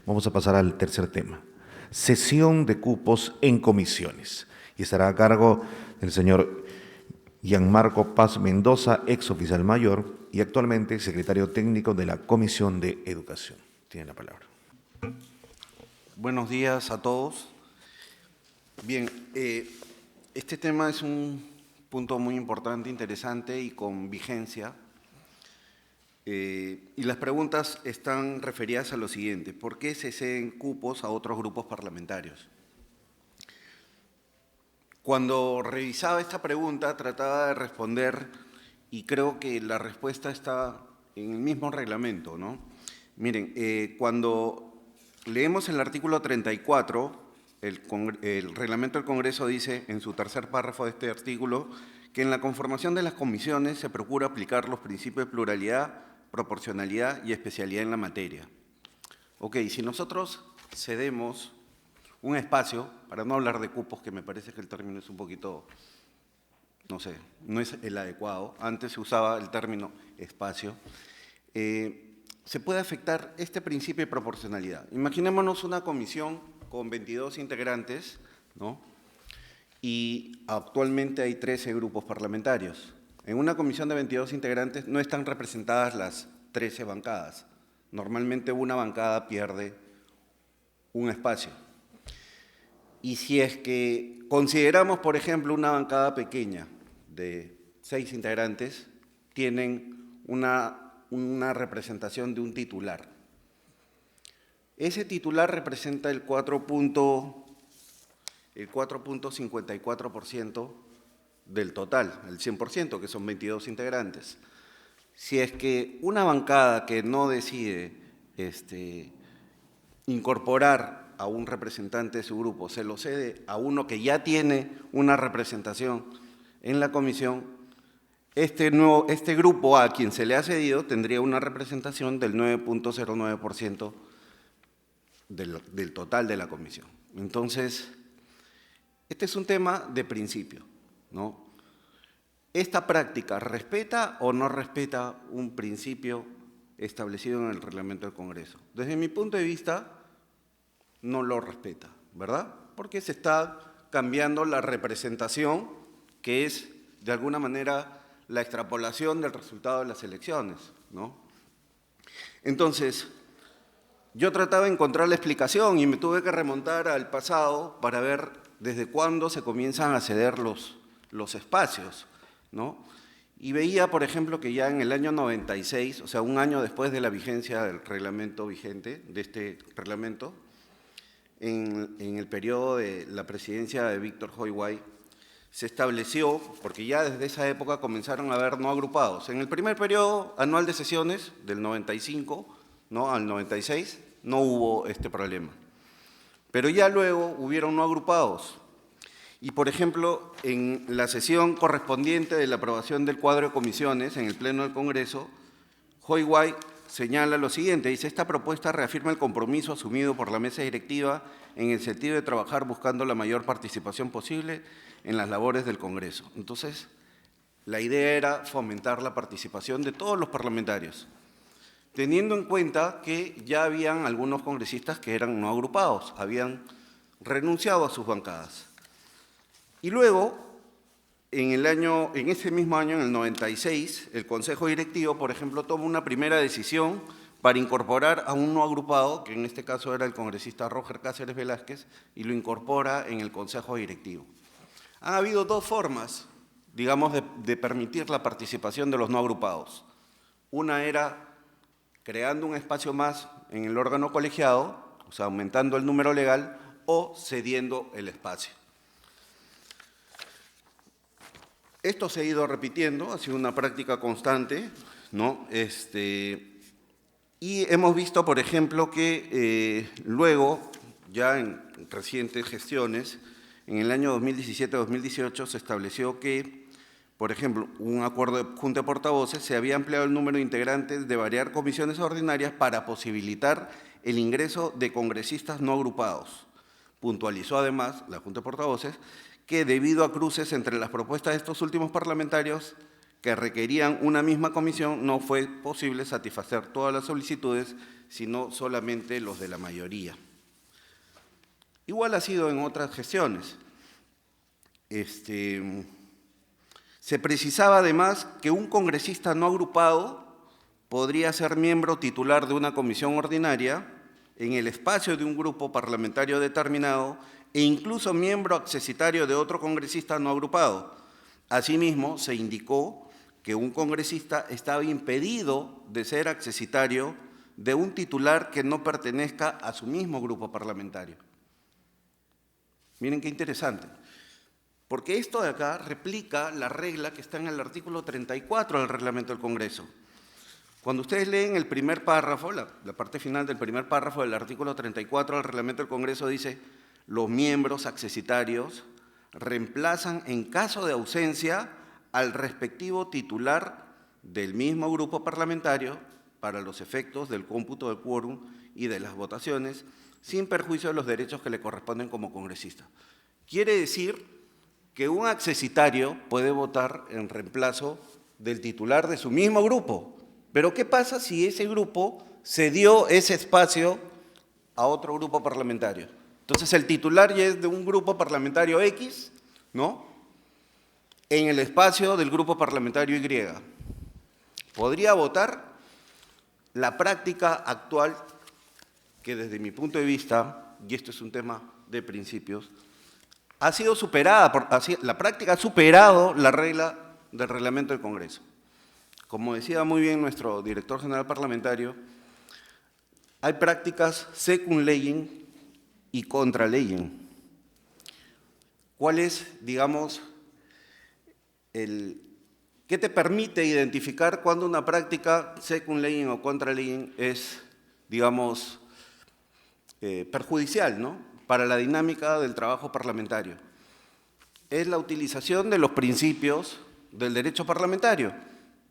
Vamos a pasar al tercer tema. Cesión de cupos en comisiones. Y estará a cargo del señor Gianmarco Paz Mendoza, ex oficial mayor y actualmente secretario técnico de la Comisión de Educación. Tiene la palabra. Buenos días a todos. Bien, este tema es un punto muy importante, interesante y con vigencia. Y las preguntas están referidas a lo siguiente: ¿por qué se ceden cupos a otros grupos parlamentarios? Cuando revisaba esta pregunta trataba de responder y creo que la respuesta está en el mismo reglamento, ¿no? Miren, cuando leemos el artículo 34, el reglamento del Congreso dice en su tercer párrafo de este artículo que en la conformación de las comisiones se procura aplicar los principios de pluralidad, proporcionalidad y especialidad en la materia. Ok, si nosotros cedemos un espacio, para no hablar de cupos, que me parece que el término es un poquito, no sé, no es el adecuado, antes se usaba el término espacio, se puede afectar este principio de proporcionalidad. Imaginémonos una comisión con 22 integrantes, ¿no? Y actualmente hay 13 grupos parlamentarios. En una comisión de 22 integrantes no están representadas las 13 bancadas. Normalmente una bancada pierde un espacio. Y si es que consideramos, por ejemplo, una bancada pequeña de 6 integrantes, tienen una representación de un titular. Ese titular representa el 4.54% del total, el 100%, que son 22 integrantes. Si es que una bancada que no decide incorporar a un representante de su grupo se lo cede a uno que ya tiene una representación en la comisión, este grupo a quien se le ha cedido tendría una representación del 9.09% del total de la comisión. Entonces, este es un tema de principio, ¿no? ¿Esta práctica respeta o no respeta un principio establecido en el reglamento del Congreso? Desde mi punto de vista, no lo respeta, ¿verdad? Porque se está cambiando la representación, que es, de alguna manera, la extrapolación del resultado de las elecciones, ¿no? Entonces, yo trataba de encontrar la explicación y me tuve que remontar al pasado para ver desde cuándo se comienzan a ceder los espacios, ¿no? Y veía, por ejemplo, que ya en el año 96, o sea, un año después de la vigencia del reglamento vigente, de este reglamento, en el periodo de la presidencia de Víctor Hoy-Guay, se estableció, porque ya desde esa época comenzaron a haber no agrupados. En el primer periodo anual de sesiones, del 95 ¿no? al 96, no hubo este problema. Pero ya luego hubieron no agrupados. Y, por ejemplo, en la sesión correspondiente de la aprobación del cuadro de comisiones en el Pleno del Congreso, Hoy-Guay señala lo siguiente, dice: esta propuesta reafirma el compromiso asumido por la mesa directiva en el sentido de trabajar buscando la mayor participación posible en las labores del Congreso. Entonces, la idea era fomentar la participación de todos los parlamentarios, teniendo en cuenta que ya habían algunos congresistas que eran no agrupados, habían renunciado a sus bancadas. Y luego, en ese mismo año, en el 96, el Consejo Directivo, por ejemplo, toma una primera decisión para incorporar a un no agrupado, que en este caso era el congresista Roger Cáceres Velázquez, y lo incorpora en el Consejo Directivo. Han habido dos formas, digamos, de permitir la participación de los no agrupados. Una era creando un espacio más en el órgano colegiado, o sea, aumentando el número legal, o cediendo el espacio. Esto se ha ido repitiendo, ha sido una práctica constante, ¿no? Y hemos visto, por ejemplo, que luego, ya en recientes gestiones, en el año 2017-2018 se estableció que, por ejemplo, un acuerdo de Junta de Portavoces, se había ampliado el número de integrantes de varias comisiones ordinarias para posibilitar el ingreso de congresistas no agrupados. Puntualizó además la Junta de Portavoces que debido a cruces entre las propuestas de estos últimos parlamentarios que requerían una misma comisión, no fue posible satisfacer todas las solicitudes, sino solamente los de la mayoría. Igual ha sido en otras gestiones. Se precisaba además que un congresista no agrupado podría ser miembro titular de una comisión ordinaria en el espacio de un grupo parlamentario determinado e incluso miembro accesitario de otro congresista no agrupado. Asimismo, se indicó que un congresista estaba impedido de ser accesitario de un titular que no pertenezca a su mismo grupo parlamentario. Miren qué interesante, porque esto de acá replica la regla que está en el artículo 34 del Reglamento del Congreso. Cuando ustedes leen el primer párrafo, la parte final del primer párrafo del artículo 34 del Reglamento del Congreso dice: los miembros accesitarios reemplazan en caso de ausencia al respectivo titular del mismo grupo parlamentario para los efectos del cómputo del quórum y de las votaciones, sin perjuicio de los derechos que le corresponden como congresista. Quiere decir que un accesitario puede votar en reemplazo del titular de su mismo grupo. Pero ¿qué pasa si ese grupo cedió ese espacio a otro grupo parlamentario? Entonces el titular ya es de un grupo parlamentario X, ¿no?, en el espacio del grupo parlamentario Y. ¿Podría votar? La práctica actual, que desde mi punto de vista, y esto es un tema de principios, ha sido superada, la práctica ha superado la regla del Reglamento del Congreso. Como decía muy bien nuestro director general parlamentario, hay prácticas secund legem y contra legem. ¿Cuál es, digamos, qué te permite identificar cuando una práctica secund legem o contra legem es, digamos, perjudicial, ¿no?, para la dinámica del trabajo parlamentario? Es la utilización de los principios del derecho parlamentario.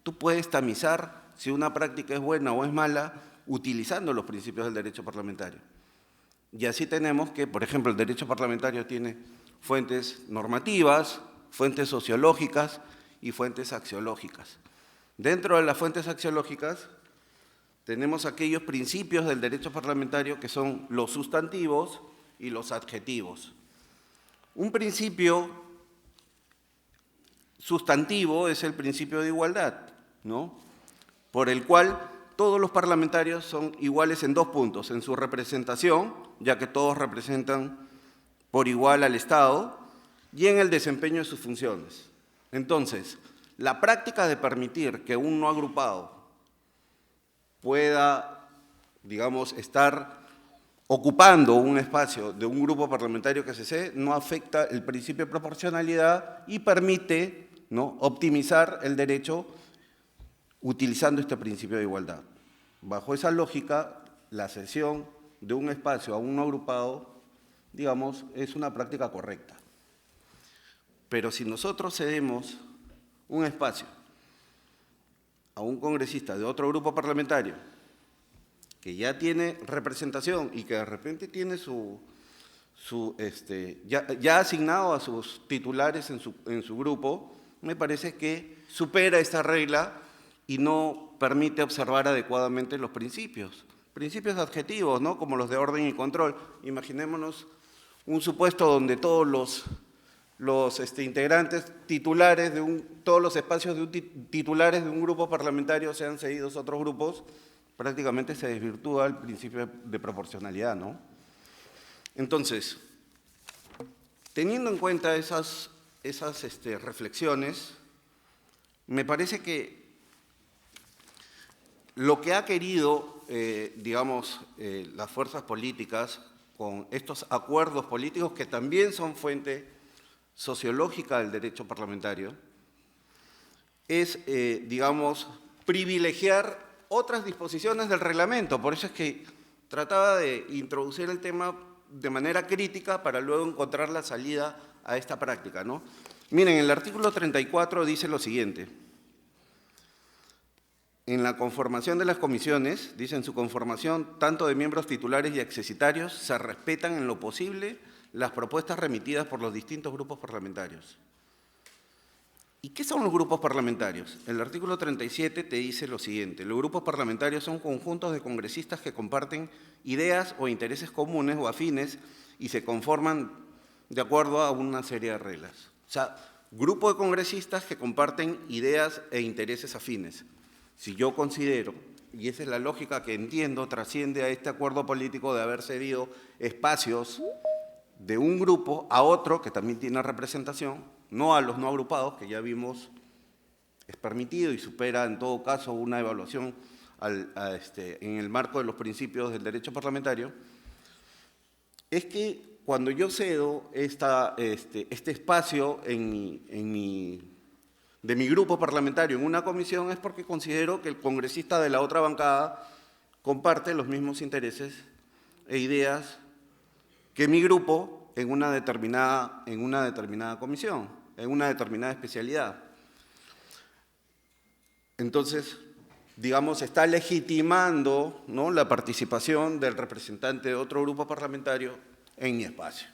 Tú puedes tamizar si una práctica es buena o es mala utilizando los principios del derecho parlamentario. Y así tenemos que, por ejemplo, el derecho parlamentario tiene fuentes normativas, fuentes sociológicas y fuentes axiológicas. Dentro de las fuentes axiológicas tenemos aquellos principios del derecho parlamentario que son los sustantivos y los adjetivos. Un principio sustantivo es el principio de igualdad, ¿no?, por el cual todos los parlamentarios son iguales en dos puntos: en su representación, ya que todos representan por igual al Estado, y en el desempeño de sus funciones. Entonces, la práctica de permitir que un no agrupado pueda, digamos, estar ocupando un espacio de un grupo parlamentario que se cede no afecta el principio de proporcionalidad y permite, ¿no?, optimizar el derecho utilizando este principio de igualdad. Bajo esa lógica, la cesión de un espacio a un no agrupado, digamos, es una práctica correcta. Pero si nosotros cedemos un espacio a un congresista de otro grupo parlamentario que ya tiene representación y que de repente tiene ya asignado a sus titulares en su grupo, me parece que supera esta regla y no permite observar adecuadamente los principios adjetivos, ¿no?, como los de orden y control. Imaginémonos un supuesto donde todos los integrantes titulares todos los espacios titulares de un grupo parlamentario sean cedidos a otros grupos, prácticamente se desvirtúa el principio de proporcionalidad, ¿no? Entonces, teniendo en cuenta esas reflexiones, me parece que lo que ha querido, digamos, las fuerzas políticas con estos acuerdos políticos, que también son fuente sociológica del derecho parlamentario, es, digamos, privilegiar otras disposiciones del reglamento. Por eso es que trataba de introducir el tema de manera crítica para luego encontrar la salida a esta práctica, ¿no? Miren, el artículo 34 dice lo siguiente: en la conformación de las comisiones, dice, en su conformación, tanto de miembros titulares y accesitarios, se respetan en lo posible las propuestas remitidas por los distintos grupos parlamentarios. ¿Y qué son los grupos parlamentarios? El artículo 37 te dice lo siguiente: los grupos parlamentarios son conjuntos de congresistas que comparten ideas o intereses comunes o afines y se conforman de acuerdo a una serie de reglas. O sea, grupo de congresistas que comparten ideas e intereses afines. Si yo considero, y esa es la lógica que entiendo, trasciende a este acuerdo político de haber cedido espacios de un grupo a otro que también tiene representación, no a los no agrupados, que ya vimos es permitido y supera en todo caso una evaluación en el marco de los principios del derecho parlamentario, es que cuando yo cedo este espacio de mi grupo parlamentario en una comisión es porque considero que el congresista de la otra bancada comparte los mismos intereses e ideas que mi grupo en una determinada comisión, en una determinada especialidad. Entonces, digamos, está legitimando, ¿no?, la participación del representante de otro grupo parlamentario en mi espacio,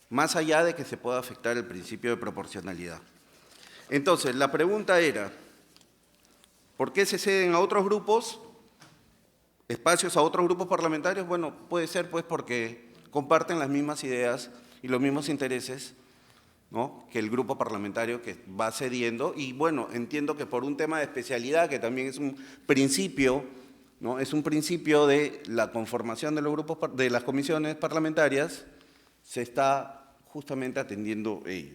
más allá de que se pueda afectar el principio de proporcionalidad. Entonces, la pregunta era, ¿por qué se ceden a otros grupos, espacios a otros grupos parlamentarios? Bueno, puede ser pues porque comparten las mismas ideas y los mismos intereses, ¿no?, que el grupo parlamentario que va cediendo. Y bueno, entiendo que por un tema de especialidad, que también es un principio, ¿no?, es un principio de la conformación de los grupos, de las comisiones parlamentarias, se está justamente atendiendo ello.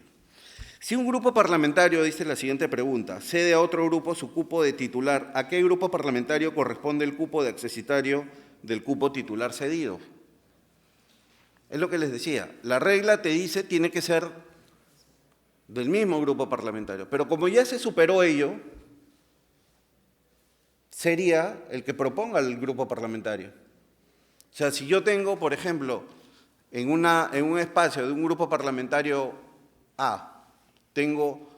Si un grupo parlamentario, dice la siguiente pregunta, cede a otro grupo su cupo de titular, ¿a qué grupo parlamentario corresponde el cupo de accesitario del cupo titular cedido? Es lo que les decía, la regla te dice tiene que ser del mismo grupo parlamentario, pero como ya se superó ello, sería el que proponga el grupo parlamentario. O sea, si yo tengo, por ejemplo, en un espacio de un grupo parlamentario A, tengo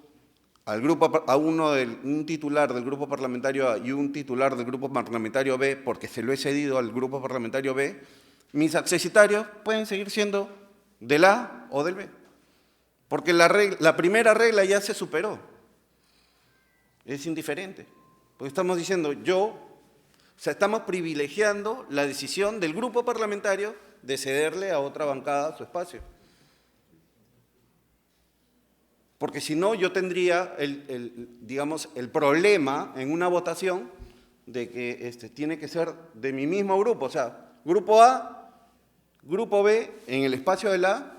un titular del grupo parlamentario A y un titular del grupo parlamentario B, porque se lo he cedido al grupo parlamentario B, mis accesitarios pueden seguir siendo del A o del B, porque la primera regla ya se superó. Es indiferente, porque estamos diciendo estamos privilegiando la decisión del grupo parlamentario de cederle a otra bancada su espacio. Porque si no, yo tendría el problema en una votación de que tiene que ser de mi mismo grupo, o sea, grupo A, grupo B, en el espacio del A,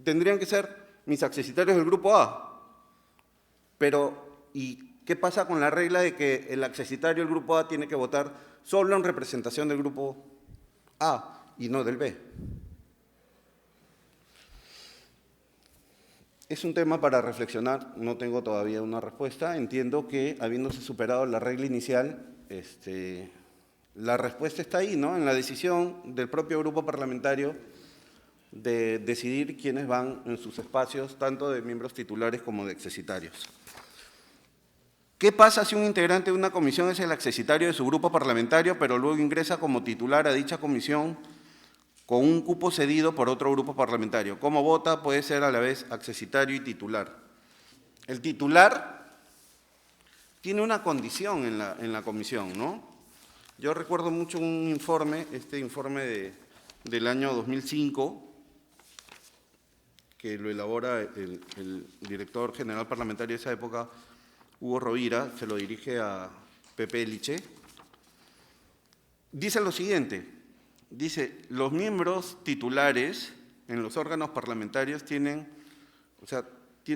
tendrían que ser mis accesitarios del grupo A. Pero, ¿y qué pasa con la regla de que el accesitario del grupo A tiene que votar solo en representación del grupo A y no del B? Es un tema para reflexionar, no tengo todavía una respuesta. Entiendo que, habiéndose superado la regla inicial, la respuesta está ahí, ¿no?, en la decisión del propio grupo parlamentario de decidir quiénes van en sus espacios, tanto de miembros titulares como de accesitarios. ¿Qué pasa si un integrante de una comisión es el accesitario de su grupo parlamentario, pero luego ingresa como titular a dicha comisión con un cupo cedido por otro grupo parlamentario? ¿Cómo vota? Puede ser a la vez accesitario y titular. El titular tiene una condición en la comisión, ¿no? Yo recuerdo mucho un informe, informe del año 2005, que lo elabora el director general parlamentario de esa época, Hugo Rovira, se lo dirige a Pepe Liche. Dice lo siguiente, dice, los miembros titulares en los órganos parlamentarios tienen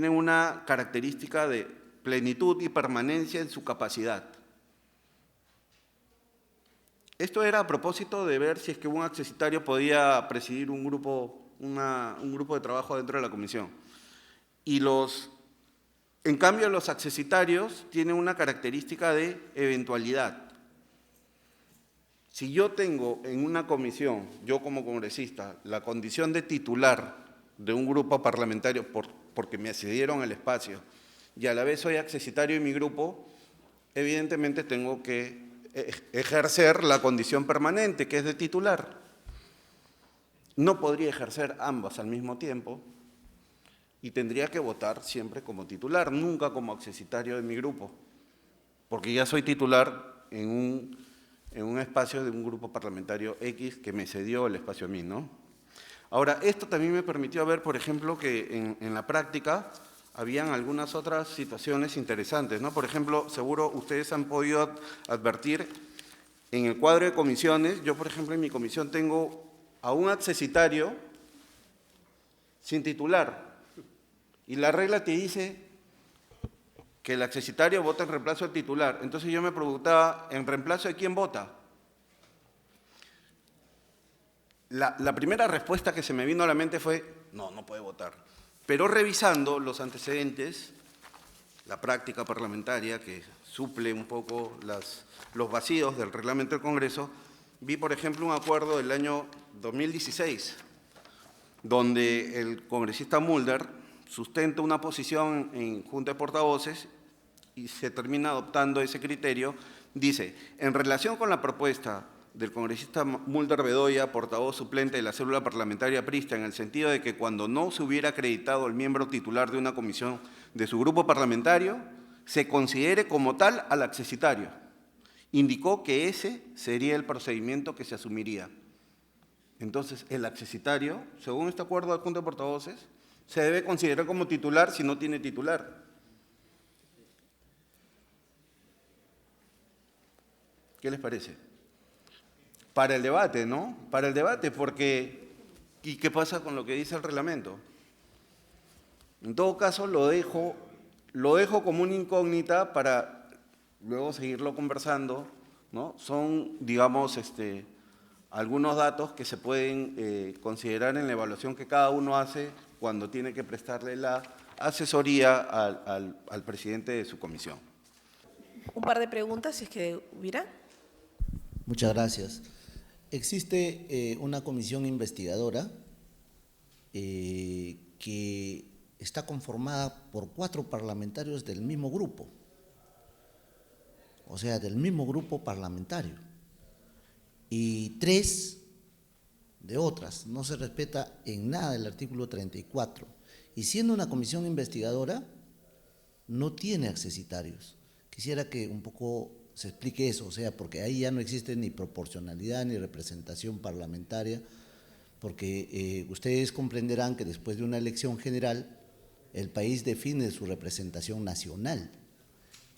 una característica de plenitud y permanencia en su capacidad. Esto era a propósito de ver si es que un accesitario podía presidir un grupo de trabajo dentro de la comisión. En cambio, los accesitarios tienen una característica de eventualidad. Si yo tengo en una comisión, yo como congresista, la condición de titular de un grupo parlamentario porque me accedieron al espacio y a la vez soy accesitario de mi grupo, evidentemente tengo que ejercer la condición permanente, que es de titular. No podría ejercer ambas al mismo tiempo y tendría que votar siempre como titular, nunca como accesitario de mi grupo, porque ya soy titular en un espacio de un grupo parlamentario X que me cedió el espacio a mí, ¿no? Ahora, esto también me permitió ver, por ejemplo, que en la práctica habían algunas otras situaciones interesantes, ¿no? Por ejemplo, seguro ustedes han podido advertir en el cuadro de comisiones, yo, por ejemplo, en mi comisión tengo a un accesitario sin titular, y la regla te dice que el accesitario vota en reemplazo del titular. Entonces yo me preguntaba, ¿en reemplazo de quién vota? La primera respuesta que se me vino a la mente fue, no puede votar. Pero revisando los antecedentes, la práctica parlamentaria que suple un poco los vacíos del reglamento del Congreso, vi, por ejemplo, un acuerdo del año 2016, donde el congresista Mulder sustenta una posición en Junta de Portavoces y se termina adoptando ese criterio. Dice, en relación con la propuesta del congresista Mulder Bedoya, portavoz suplente de la célula parlamentaria PRISTA, en el sentido de que cuando no se hubiera acreditado el miembro titular de una comisión de su grupo parlamentario, se considere como tal al accesitario. Indicó que ese sería el procedimiento que se asumiría. Entonces, el accesitario, según este acuerdo de Junta de Portavoces, se debe considerar como titular si no tiene titular. ¿Qué les parece? Para el debate, ¿no? Para el debate, porque ¿y qué pasa con lo que dice el reglamento? En todo caso, lo dejo como una incógnita para luego seguirlo conversando, ¿no? Son, digamos, algunos datos que se pueden considerar en la evaluación que cada uno hace cuando tiene que prestarle la asesoría al presidente de su comisión. Un par de preguntas, si es que hubiera. Muchas gracias. Existe una comisión investigadora que está conformada por 4 parlamentarios del mismo grupo, o sea, del mismo grupo parlamentario, y 3 de otras. No se respeta en nada el artículo 34. Y siendo una comisión investigadora, no tiene accesitarios. Quisiera que un poco se explique eso, o sea, porque ahí ya no existe ni proporcionalidad ni representación parlamentaria, porque ustedes comprenderán que después de una elección general, el país define su representación nacional.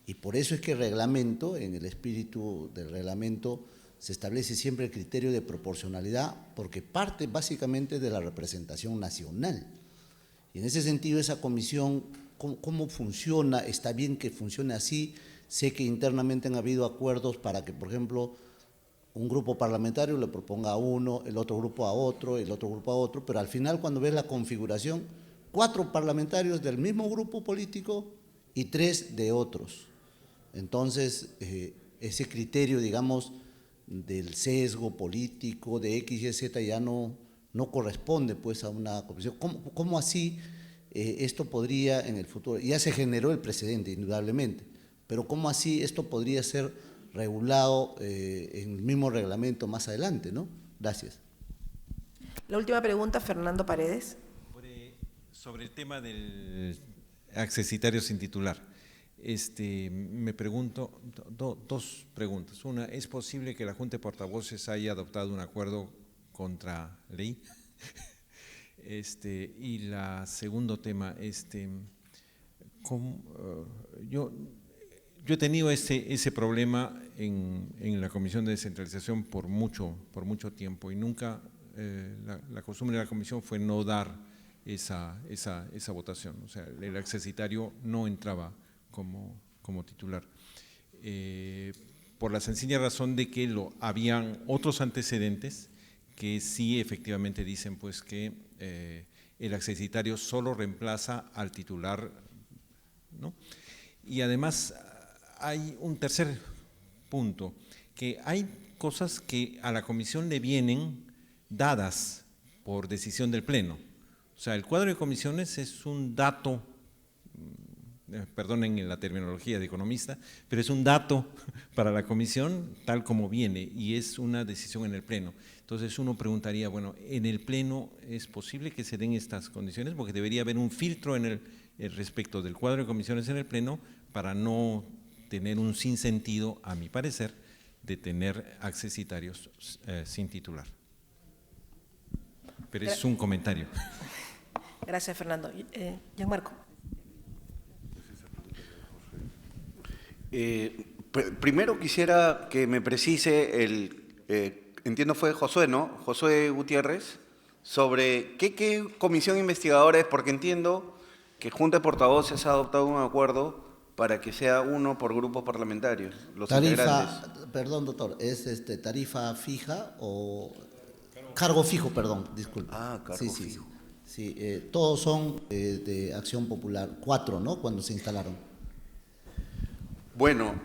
Y por eso es que el reglamento, en el espíritu del reglamento, se establece siempre el criterio de proporcionalidad, porque parte básicamente de la representación nacional. Y en ese sentido, esa comisión, ¿cómo funciona? ¿Está bien que funcione así? Sé que internamente han habido acuerdos para que, por ejemplo, un grupo parlamentario le proponga a uno, el otro grupo a otro, el otro grupo a otro, pero al final, cuando ves la configuración, 4 parlamentarios del mismo grupo político y 3 de otros. Entonces, ese criterio, digamos, del sesgo político de X y Z ya no corresponde pues a una comisión. ¿Cómo así esto podría en el futuro? Ya se generó el precedente, indudablemente, pero ¿cómo así esto podría ser regulado en el mismo reglamento más adelante, ¿no? Gracias. La última pregunta, Fernando Paredes. Sobre el tema del accesitario sin titular. Me pregunto, 2 preguntas. Una, ¿es posible que la Junta de Portavoces haya adoptado un acuerdo contra ley? Y la segundo tema, yo he tenido ese problema en la Comisión de Descentralización por mucho tiempo y nunca la costumbre de la comisión fue no dar esa votación, o sea, el accesitario no entraba como titular, por la sencilla razón de que habían otros antecedentes que sí efectivamente dicen pues que el accesitario solo reemplaza al titular, ¿no? Y además hay un tercer punto, que hay cosas que a la comisión le vienen dadas por decisión del Pleno. O sea, el cuadro de comisiones es un dato perdonen la terminología de economista, pero es un dato para la comisión tal como viene y es una decisión en el Pleno. Entonces uno preguntaría, bueno, ¿en el Pleno es posible que se den estas condiciones? Porque debería haber un filtro respecto del cuadro de comisiones en el Pleno para no tener un sinsentido, a mi parecer, de tener accesitarios sin titular. Pero es un comentario. Gracias, Fernando. Gianmarco. Primero quisiera que me precise entiendo fue Josué, ¿no? Josué Gutiérrez, sobre qué comisión investigadora es, porque entiendo que Junta de Portavoces ha adoptado un acuerdo para que sea uno por grupos parlamentarios, los integrantes. Perdón, doctor, ¿es tarifa fija o cargo fijo, perdón, disculpe? Ah, cargo fijo. Sí, todos son de Acción Popular, 4, ¿no?, cuando se instalaron. Bueno,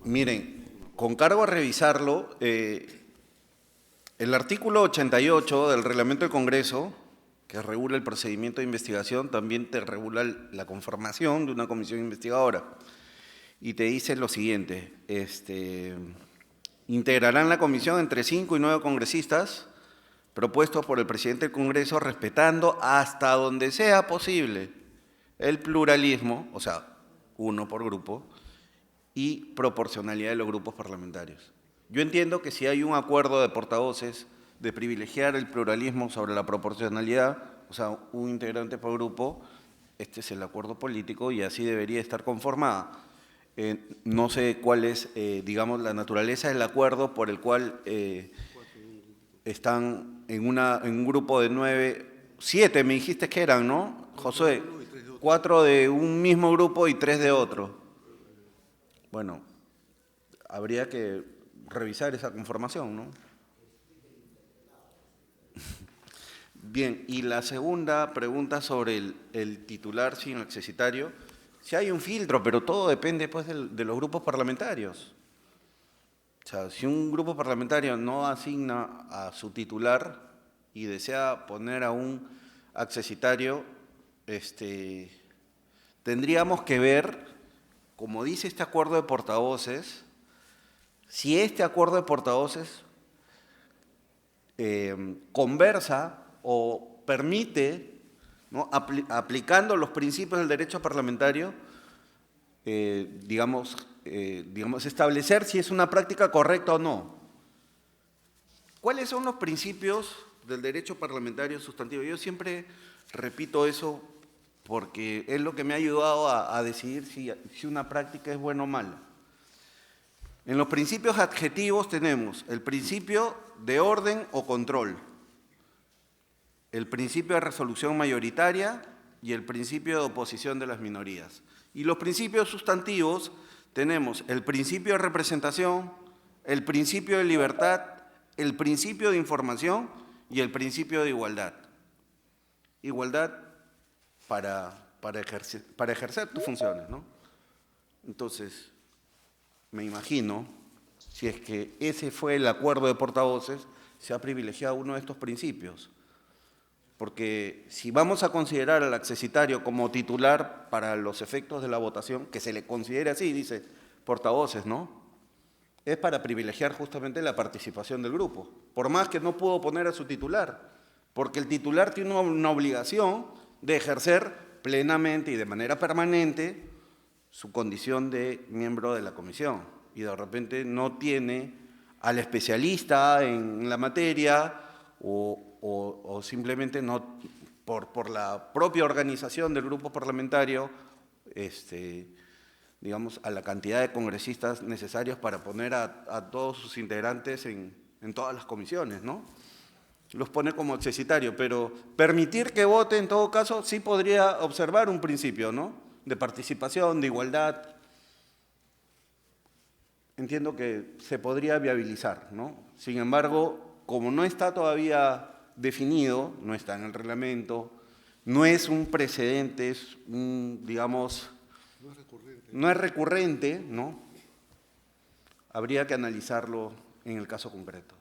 miren, con cargo a revisarlo, el artículo 88 del Reglamento del Congreso, que regula el procedimiento de investigación, también te regula la conformación de una comisión investigadora. Y te dice lo siguiente, integrarán la comisión entre 5 y 9 congresistas propuestos por el presidente del Congreso, respetando hasta donde sea posible el pluralismo, o sea, uno por grupo, y proporcionalidad de los grupos parlamentarios. Yo entiendo que si hay un acuerdo de portavoces de privilegiar el pluralismo sobre la proporcionalidad, o sea, un integrante por grupo, este es el acuerdo político y así debería estar conformada. No sé cuál es, digamos, la naturaleza del acuerdo por el cual están en un grupo de 9, 7 me dijiste que eran, ¿no, Josué? 4 de un mismo grupo y 3 de otro. Bueno, habría que revisar esa conformación, ¿no? Bien, y la segunda pregunta sobre el titular sin accesitario. Si hay un filtro, pero todo depende pues de los grupos parlamentarios. O sea, si un grupo parlamentario no asigna a su titular y desea poner a un accesitario, tendríamos que ver, como dice este acuerdo de portavoces, si este acuerdo de portavoces conversa o permite, ¿no?, aplicando los principios del derecho parlamentario, digamos, establecer si es una práctica correcta o no. ¿Cuáles son los principios del derecho parlamentario sustantivo? Yo siempre repito eso porque es lo que me ha ayudado a decidir si una práctica es buena o mala. En los principios adjetivos tenemos el principio de orden o control, el principio de resolución mayoritaria y el principio de oposición de las minorías. Y los principios sustantivos tenemos el principio de representación, el principio de libertad, el principio de información y el principio de igualdad. Igualdad para ejercer tus funciones, ¿no? Entonces, me imagino, si es que ese fue el acuerdo de portavoces, se ha privilegiado uno de estos principios. Porque si vamos a considerar al accesitario como titular para los efectos de la votación, que se le considere así, dice portavoces, ¿no?, es para privilegiar justamente la participación del grupo, por más que no pudo poner a su titular, porque el titular tiene una obligación de ejercer plenamente y de manera permanente su condición de miembro de la comisión, y de repente no tiene al especialista en la materia o simplemente no, por la propia organización del grupo parlamentario, digamos, a la cantidad de congresistas necesarios para poner a todos sus integrantes en todas las comisiones, ¿no? Los pone como accesitario, pero permitir que vote en todo caso sí podría observar un principio, ¿no?, de participación, de igualdad. Entiendo que se podría viabilizar, ¿no? Sin embargo, como no está todavía definido, no está en el reglamento, no es un precedente, es un, digamos, no es recurrente, ¿no? Habría que analizarlo en el caso concreto.